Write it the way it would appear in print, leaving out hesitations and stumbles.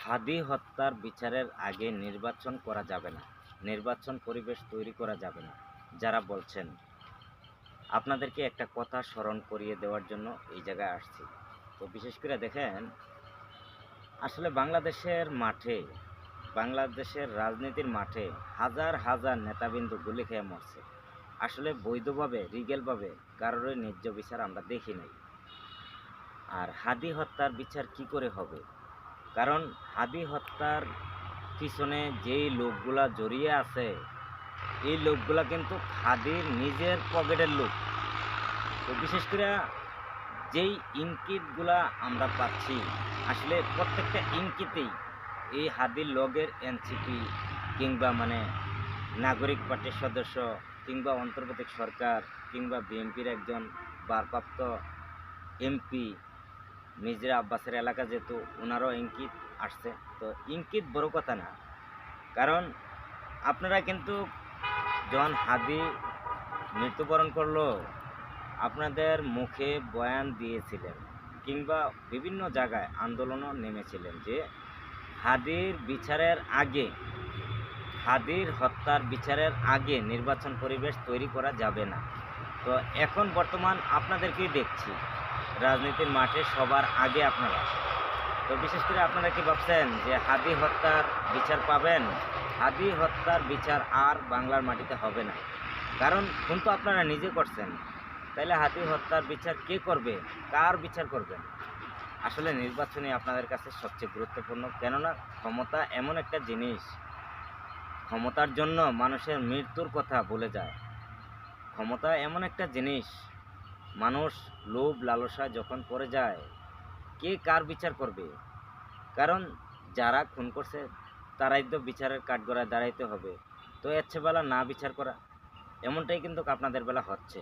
হাদি হত্যার বিচারের আগে নির্বাচন করা যাবে না, নির্বাচন পরিবেশ তৈরি করা যাবে না যারা বলছেন, আপনাদেরকে একটা কথা স্মরণ করিয়ে দেওয়ার জন্য এই জায়গায় আসছি। তো বিশেষ করে দেখেন, আসলে বাংলাদেশের রাজনীতির মাঠে হাজার হাজার নেতাবিন্দু গুলি খেয়ে মরছে। আসলে বৈধভাবে রিগেলভাবে কারোর ন্যায্য বিচার আমরা দেখি নাই। আর হাদি হত্যার বিচার কি করে হবে? কারণ হাদি হত্যার পিছনে যেই লোকগুলা জড়িয়ে আছে, এই লোকগুলা কিন্তু হাদির নিজের পকেটের লোক। তো বিশেষ করে যেই ইঙ্গিতগুলা আমরা পাচ্ছি, আসলে প্রত্যেকটা ইঙ্গিতেই এই হাদির লগের এনসিপি কিংবা নাগরিক পার্টির সদস্য কিংবা অন্তর্বর্তী সরকার কিংবা বিএনপির একজন ভারপ্রাপ্ত এমপি মির্জা আব্বাসের এলাকা, যেহেতু ওনারও ইঙ্গিত আসছে। তো ইঙ্গিত বড় কথা না, কারণ আপনারা কিন্তু যখন হাদি মৃত্যুবরণ করলো, আপনাদের মুখে বয়ান দিয়েছিলেন কিংবা বিভিন্ন জায়গায় আন্দোলনও নেমেছিলেন যে হাদির হত্যার বিচারের আগে নির্বাচন পরিবেশ তৈরি করা যাবে না। তো এখন বর্তমান আপনাদেরকেই দেখছি রাজনীতির মাঠে সবার আগে আপনারা। তো বিশেষ করে আপনারা কি ভাবছেন যে হাদি হত্যার বিচার পাবেন? হাদি হত্যার বিচার আর বাংলার মাটিতে হবে না, কারণ খুন তো আপনারা নিজে করছেন। তাইলে হাদি হত্যার বিচার কে করবে? কার বিচার করবেন? আসলে নির্বাচনই আপনাদের কাছে সবচেয়ে গুরুত্বপূর্ণ, কেননা ক্ষমতা এমন একটা জিনিস, ক্ষমতার জন্য মানুষের মৃত্যুর কথা ভুলে যায়। ক্ষমতা এমন একটা জিনিস, মানুষ লোভ লালসায় যখন পড়ে যায়, কে কার বিচার করবে? কারণ যারা খুন করছে তারাই তো বিচারের কাঠগড়ায় দাঁড়াইতে হবে। তো এর চেয়ে বেলা না বিচার করা, এমনটাই কিন্তু আপনাদের বেলা হচ্ছে।